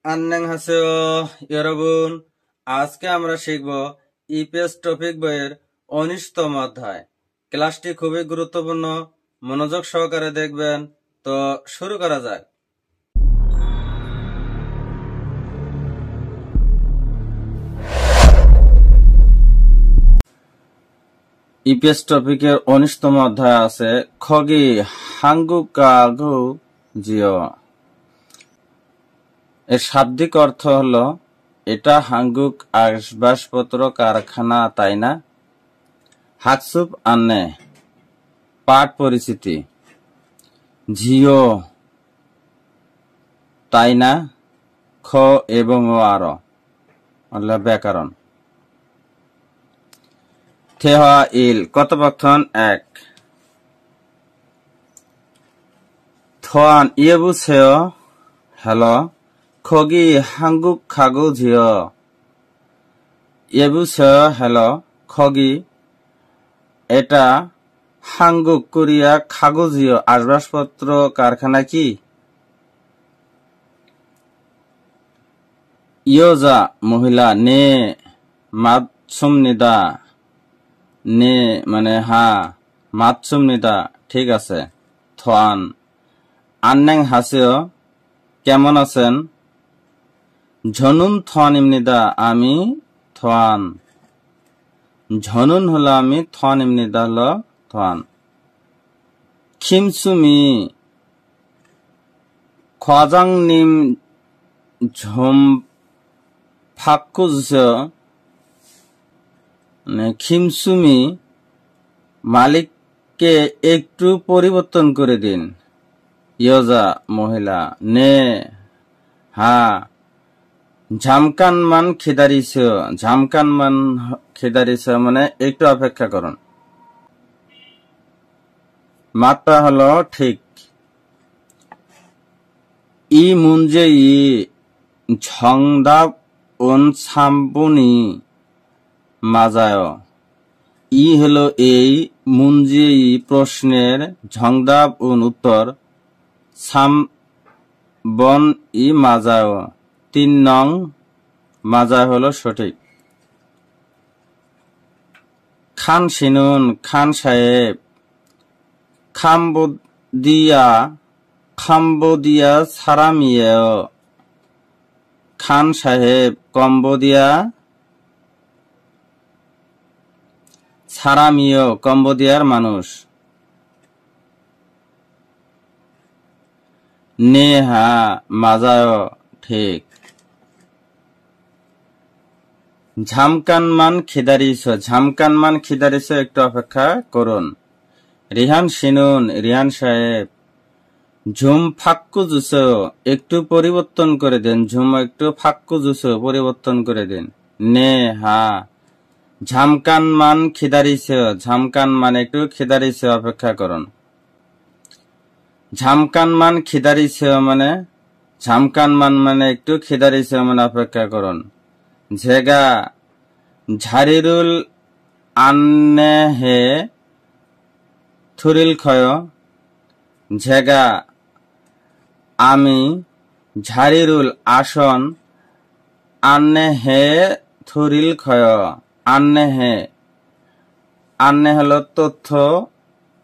안녕하세요, 여러분. আজকে আমরা শিখব ইপিএস টপিক বইয়ের 19তম অধ্যায়। ক্লাসটি খুবই গুরুত্বপূর্ণ, মনোযোগ সহকারে দেখবেন। তো শুরু করা যাক। ইপিএস টপিকের 19তম অধ্যায় আছে খগি হাঙ্গুকাগু জিও। এর শাব্দিক অর্থ হলো এটা হাঙ্গুক আসবাবপত্র কারখানা, তাই না? হাকসুপ আন্নে পাঠ পরিচিতি। জিও তাই না, খ এবং ও আরো ব্যাকরণ। থেহা ইল কথোপকথন 1। থোয়ান ইয়েবুসেও হ্যালো খগি হাঙ্গুক খাগু জিও। ইয়েবুসেও হ্যালো খগি এটা হাঙ্গুক কোরিয়া খাগুজিও আসবাবপত্র কারখানা কি? ইয়োজা মহিলা নে মাতসুমনিদা। নে মানে হা, মাতসুমনিদা ঠিক আছে। থোয়ান আন্নেং হাসেও কেমন আছেন? ঝনুন থন ইমনিদা আমি থোয়ান। ঝনুন হলো আমি, থন ইমনিদা হলো থোয়ান। খিমসুমি খজাংনিম ঝম ফাক্কুজ। খিমসুমি মালিককে একটু পরিবর্তন করে দিন। ইয়োজা মহিলা নে হা ঝামকানমান খিদারিস। ঝামকানমান খিদারিস মানে একটু অপেক্ষা করুন। মাত্রা হলো ঠিক। ই মুঞ্জে ই ঝংদাব উন সাম্বুনি মাজায়। ই হলো এই, মুঞ্জে ই প্রশ্নের, ঝংদাব উন উত্তর, সাম্বন ই মাজায় 3 নং মাজায় হলো সঠিক। খান সিনুন খান সাহেব। খাম্বোদিয়া সারামিয়ে। খান সাহেব কম্বোদিয়া সারামিয় কম্বোদিয়ার মানুষ। নেহা মাজায় ঠিক। ঝামকানমান খিদারিস। ঝামকানমান খিদারিস একটু অপেক্ষা করুন। রিহান সিনুন রিহান সাহেব। ঝুম ফাক্কু জুস একটু পরিবর্তন করে দিন। ঝুম একটু ফাক্কু জুস পরিবর্তন করে দিন। নে হা ঝামকানমান খিদারিস। ঝামকানমান একটু খিদারিস অপেক্ষা করুন। ঝামকানমান খিদারিস মানে, ঝামকানমান মানে একটু খিদারিস মানে অপেক্ষা করুন। ঝেগা ঝারিরুল আন্নে হে থুরিল খয়। ঝেগা আমি, ঝারিরুল আসন, আন্নে হে থুরিল খয়। আন্নে হে, আন্নে হলো তথ্য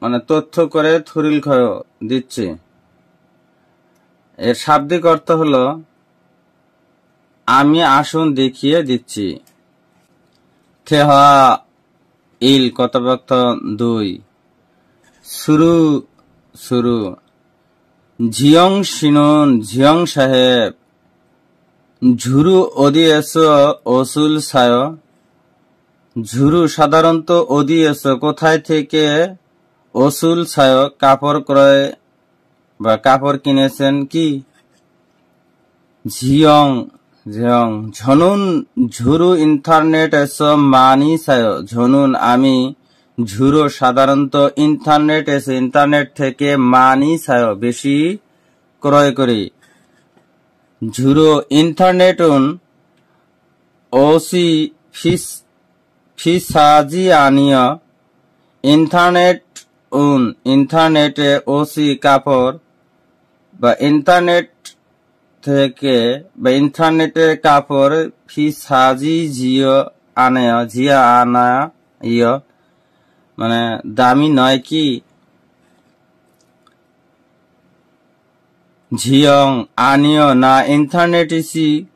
মানে তথ্য করে, থুরিল খয় দিচ্ছি। এর শাব্দিক অর্থ হলো আমি আসন দেখিয়ে দিচ্ছি। থেহা ইল কথোপকথন 2। শুরু শুরু। ঝিয়ং সিনুন ঝিয়ং সাহেব। ঝুরু ওদিয়েস ওসুল সায়। ঝুরু সাধারণত ওদিয়েস কোথায় থেকে, ওসুল সায় কাপড় ক্রয় বা কাপড় কিনেছেন কি? ঝিয়ং ঝিয়ং ঝনুন ঝুরু ইন্টারনেট এসে মানি সায়। ঝনুন আমি, ঝুরো সাধারণত ইন্টারনেট এসে ইন্টারনেট থেকে মানি সায় বেশি ক্রয় করি। ঝুরো ইন্টারনেট উন ওসি ফিসাজি আনিয়। ইন্টারনেট উন ইন্টারনেটে ওসি কাপড় বা ইন্টারনেট থেকে বা ইন্টারনেটের কাপড় ফি সাজি জিও আনায় জিয়া আনা ইয় মানে দামি নয় কি ঝিয়ং আনিয় না ইন্টারনেট ইসি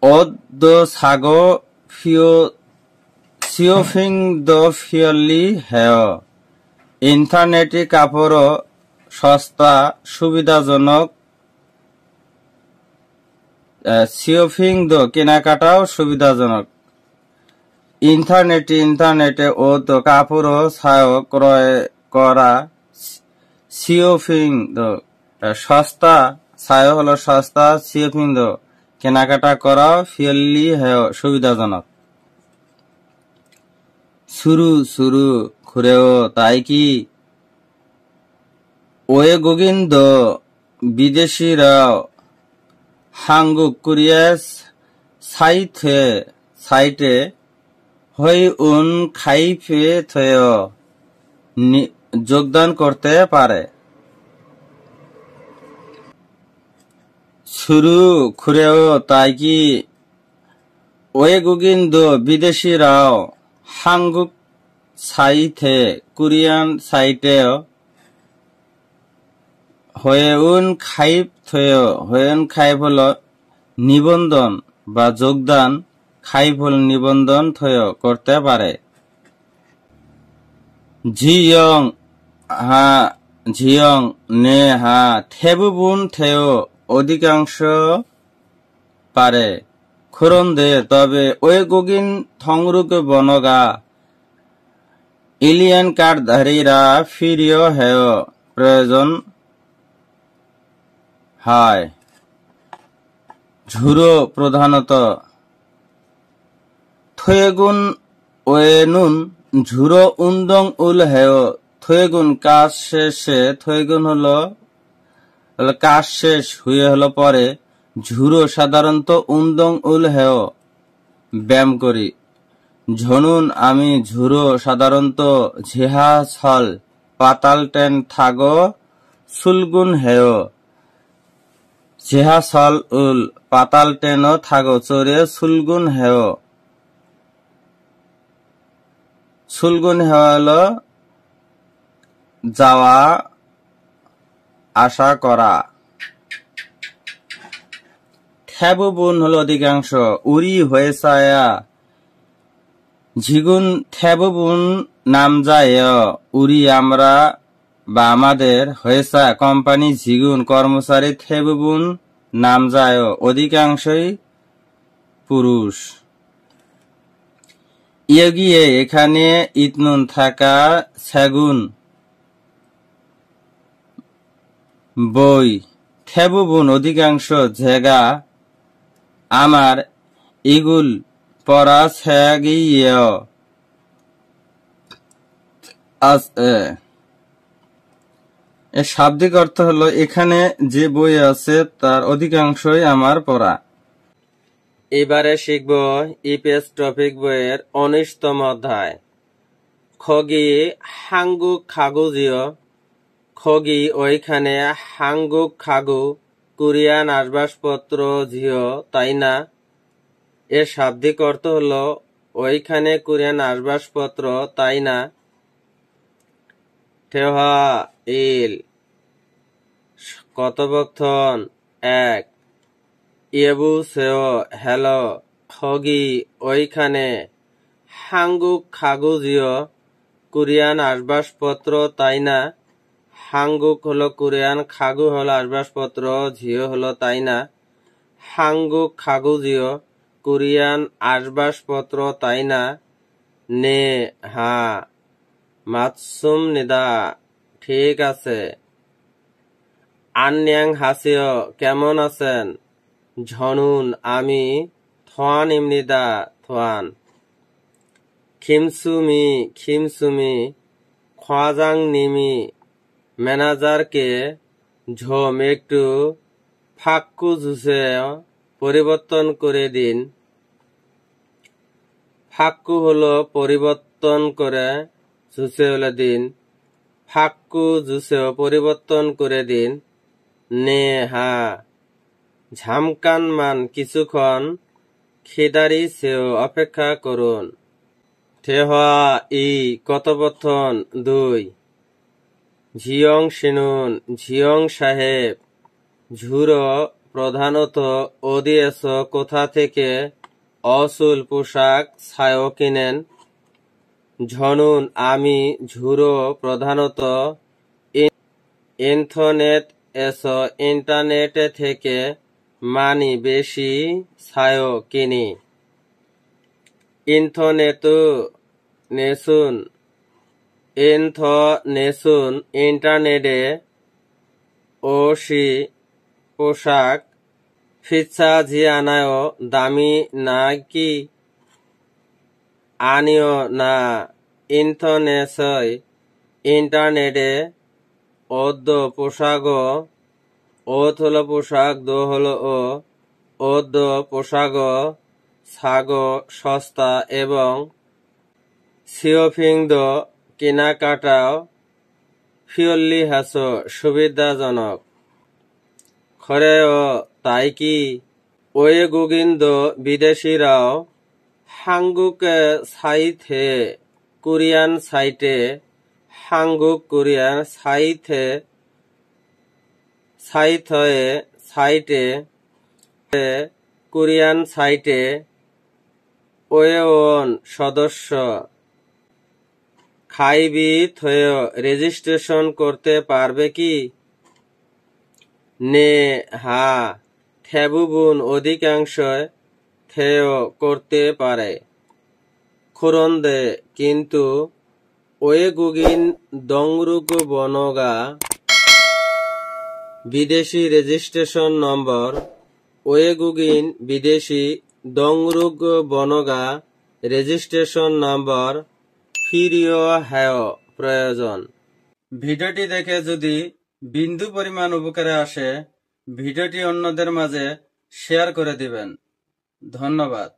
অদ্দ সাগো ফিও সিওফিং দ ফিয়লি হেয় ইন্টারনেটে কাপড় সস্তা সুবিধাজনক সিওফিং দ কেনাকাটাও সুবিধাজনক ইন্টারনেটে ও তো কাপড় ছায় ক্রয় করা সিওফিং দ সস্তা ছায় হলো সস্তা সিওফিং দ কেনাকাটা করা ফিয়লি হেয় সুবিধাজনক শুরু শুরু খুরেও তাই কি ওয়ে গোবিন্দ বিদেশিরাও হাঙ্গুক কোরিয়াস সাইটে হই উন খাইফে থয় যোগদান করতে পারে শুরু খুরেও তাই কি ওয়ে গোবিন্দ বিদেশিরাও হাঙ্গুক সাইটে কোরিয়ান সাইটে হয়েউন খাইফ থয় হয়েউন খাইফ হল নিবন্ধন বা যোগদান খাইফ হল নিবন্ধন থয় করতে পারে ঝিয়ং নে হা থেবুবুন থেয় অধিকাংশ পারে খুরন্দে তবে ওই গগিন থংরুক বনগা এলিয়ান কার্ডধারীরা ফিরিয় হেয় প্রয়োজন হয় ঝুরো প্রধানত থয়েগুন ওয়েনুন ঝুরো উন্দং উল হেয় থয়েগুন কাজ শেষে থয়েগুন হলো কাজ শেষ হয়ে হলো পরে ঝুরো সাধারণত উন্দং উল হেয় ব্যায়াম করি ঝনুন আমি ঝুরো সাধারণত ঝেহা ছল পাতাল টেন থাগো সুলগুন হেয় ঝেহা ছল উল পাতাল টেন থাগো চোরে সুলগুন হেয় সুলগুন হেয় হলো যাওয়া আশা করা থেবুবুন হলো অধিকাংশ উরি হয়েছায়া ঝিগুন থেবুবুন নাম যায় উরি আমরা বা আমাদের হয়েছা কোম্পানি ঝিগুন কর্মচারী থেবুবুন নাম যায় অধিকাংশই পুরুষ ইয়গিয়ে এখানে ইতনুন থাকা সেগুন বই থেবুবুন অধিকাংশ ঝেগা আমার ইগুল পড়া ছেগিয়ে এর শাব্দিক অর্থ হলো এখানে যে বই আছে তার অধিকাংশই আমার পড়া এবারে শিখব ইপিএস টপিক বইয়ের 19তম অধ্যায় খগি হাঙ্গুক খাগুজিও খগি ওইখানে হাঙ্গুক খাগু কোরিয়ান আসবাবপত্র ঝিও তাই না এর শাব্দিক অর্থ হলো ওইখানে কোরিয়ান আসবাবপত্র তাই না ঠেহা ইল কথোপকথন 1 ইয়েবু সেও হ্যালো খগি ওইখানে হাঙ্গুক খাগুজিও কোরিয়ান আসবাবপত্র তাই না হাঙ্গুক হলো কোরিয়ান খাগু হলো আসবাবপত্র ঝিও হলো তাই না হাঙ্গুক খাগুজিও কোরিয়ান আসবাবপত্র তাই না নে হা মাতসুম নিদা ঠিক আছে আন্যাং হাসিও কেমন আছেন ঝনুন আমি থোয়ান ইমনিদা থোয়ান খিমসুমি খোয়াজাং নিমি ম্যানেজারকে ঝোম একটু ফাক্কু জুসে পরিবর্তন করে দিন ফাক্কু হলো পরিবর্তন করে জুসে হলো দিন ফাক্কু জুসে পরিবর্তন করে দিন নে হা ঝামকান মান কিছুক্ষণ খিদারি সেও অপেক্ষা করুন। ঠেহা ই কথোপকথন 2 ঝিয়ং শিনুন ঝিয়ং সাহেব ঝুরো প্রধানত ওদিয়েস কোথা থেকে অসুল পোশাক ছায়ও কিনেন। ঝনুন আমি ঝুরো প্রধানত ইন্টারনেট ইন্টারনেট থেকে মানি বেশি ছায়ও কিনি। ইন্টারনেট নেসুন ইন্টারনেটে ওসি পোশাক ফিচ্ছা জিয়ানায় দামি নাকি আনিও না ইন্টারনেটে অদ্য পোশাক ওত হলো পোশাক দো হলো অদ্য পোশাক ছাগ সস্তা এবং সিওফিংদ কেনাকাটাও ফিয়ল্লি হাস সুবিধাজনক। খরেও তাই কি ওয়ে গোবিন্দ বিদেশিরাও হাঙ্গুক সাইথে কোরিয়ান সাইটে হাঙ্গুক কোরিয়ান কোরিয়ান সাইটে ওয়েওন সদস্য খাইবি থয়েও রেজিস্ট্রেশন করতে পারবে কি? নে হা থেবুবুন অধিকাংশ থেও করতে পারে। খুরন্দে কিন্তু ওয়েগুগিন দংরুগ বনগা বিদেশি রেজিস্ট্রেশন নম্বর ওয়েগুগিন বিদেশি দংরুগ বনগা রেজিস্ট্রেশন নম্বর ফিরিও হ্যায় প্রয়োজন। ভিডিওটি দেখে যদি বিন্দু পরিমাণ উপকারে আসে ভিডিওটি অন্যদের মাঝে শেয়ার করে দিবেন। ধন্যবাদ।